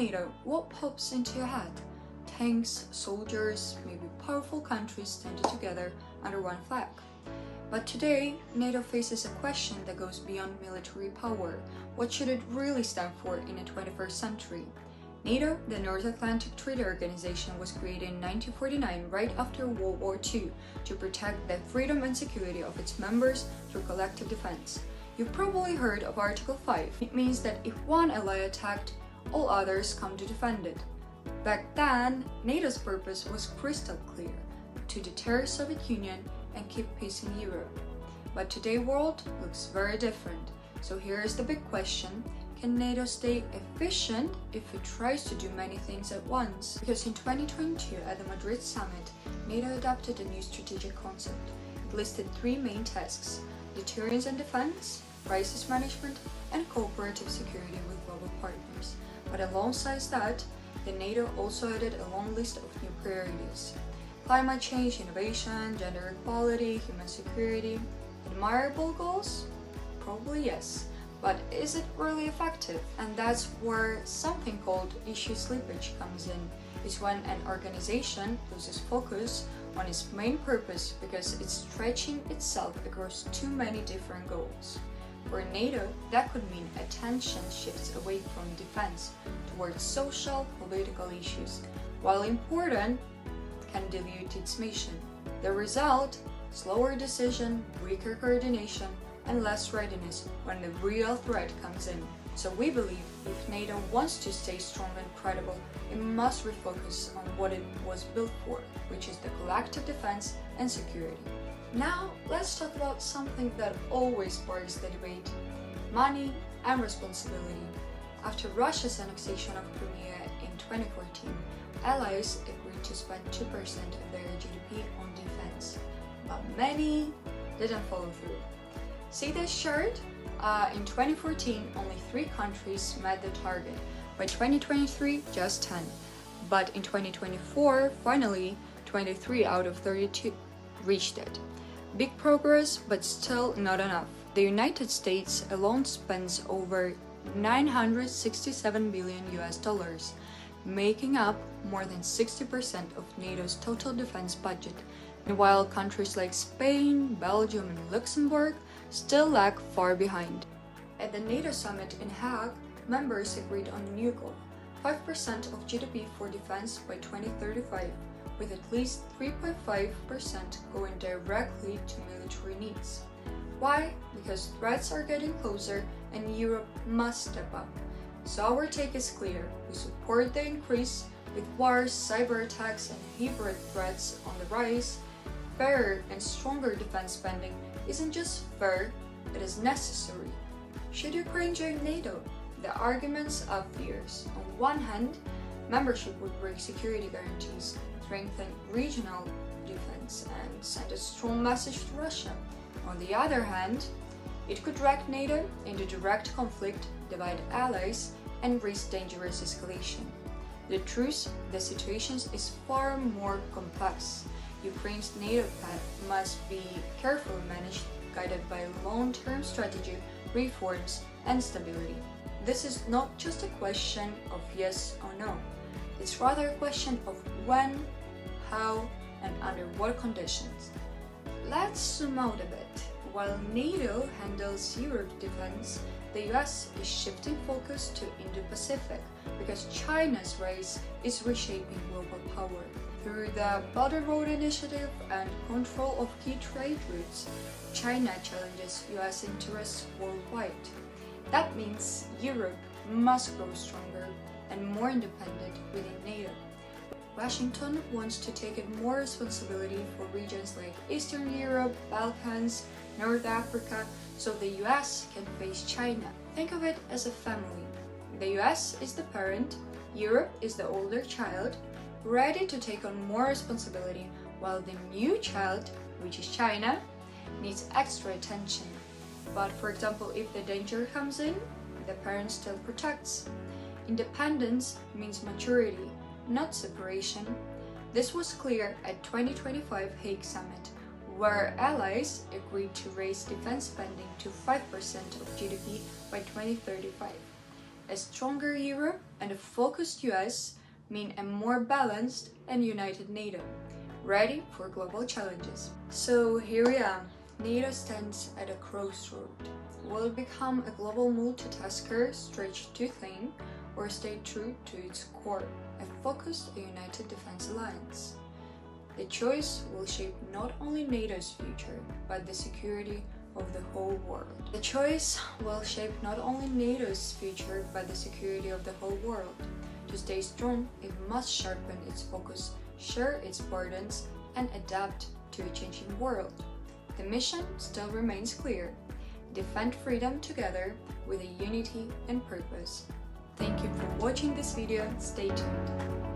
NATO, what pops into your head? Tanks, soldiers, maybe powerful countries standing together under one flag. But today, NATO faces a question that goes beyond military power. What should it really stand for in the 21st century? NATO, the North Atlantic Treaty Organization, was created in 1949 right after World War II to protect the freedom and security of its members through collective defense. You've probably heard of Article 5. It means that if one ally attacked, all others come to defend it. Back then, NATO's purpose was crystal clear: to deter Soviet Union and keep peace in Europe. But today's world looks very different. So here is the big question: can NATO stay efficient if it tries to do many things at once? Because in 2022 at the Madrid summit, NATO adopted a new strategic concept. It listed three main tasks: deterrence and defense, crisis management, and cooperative security with global partners. But alongside that, the NATO also added a long list of new priorities: climate change, innovation, gender equality, human security. Admirable goals? Probably yes. But is it really effective? And that's where something called issue slippage comes in. It's when an organization loses focus on its main purpose because it's stretching itself across too many different goals. For NATO, that could mean attention shifts away from defense towards social, political issues, while important, can dilute its mission. The result? Slower decision, weaker coordination, and less readiness when the real threat comes in. So we believe if NATO wants to stay strong and credible, it must refocus on what it was built for, which is the collective defense and security. Now, let's talk about something that always sparks the debate: money and responsibility. After Russia's annexation of Crimea in 2014, allies agreed to spend 2% of their GDP on defense, but many didn't follow through. See this chart? In 2014, only 3 countries met the target. By 2023, just 10. But in 2024, finally, 23 out of 32 reached it. Big progress, but still not enough. The United States alone spends over $967 billion, making up more than 60% of NATO's total defense budget. And while countries like Spain, Belgium, and Luxembourg still lag far behind. At the NATO summit in Hague, members agreed on a new goal: 5% of GDP for defense by 2035, with at least 3.5% going directly to military needs. Why? Because threats are getting closer and Europe must step up. So our take is clear: we support the increase. With wars, cyber attacks, and hybrid threats on the rise, fairer and stronger defense spending isn't just fair, it is necessary. Should Ukraine join NATO? The arguments are fierce. On one hand, membership would bring security guarantees, strengthen regional defense, and send a strong message to Russia. On the other hand, it could drag NATO into direct conflict, divide allies, and risk dangerous escalation. The truth, the situation is far more complex. Ukraine's NATO path must be carefully managed, guided by long-term strategy, reforms, and stability. This is not just a question of yes or no. It's rather a question of when, how, and under what conditions. Let's zoom out a bit. While NATO handles Europe's defense, the US is shifting focus to Indo-Pacific because China's rise is reshaping global power. Through the Belt and Road Initiative and control of key trade routes, China challenges US interests worldwide. That means Europe must grow stronger and more independent within NATO. Washington wants to take more responsibility for regions like Eastern Europe, Balkans, North Africa, so the US can face China. Think of it as a family. The US is the parent, Europe is the older child, ready to take on more responsibility, while the new child, which is China, needs extra attention. But for example, if the danger comes in, the parent still protects. Independence means maturity, not separation. This was clear at 2025 Hague Summit, where allies agreed to raise defense spending to 5% of GDP by 2035. A stronger Europe and a focused US mean a more balanced and united NATO, ready for global challenges. So here we are. NATO stands at a crossroad. Will it become a global multitasker stretched too thin, or stay true to its core, a focused and united defense alliance? The choice will shape not only NATO's future, but the security of the whole world. The choice will shape not only NATO's future, but the security of the whole world. To stay strong, it must sharpen its focus, share its burdens, and adapt to a changing world. The mission still remains clear: defend freedom together with a unity and purpose. Thank you for watching this video. Stay tuned.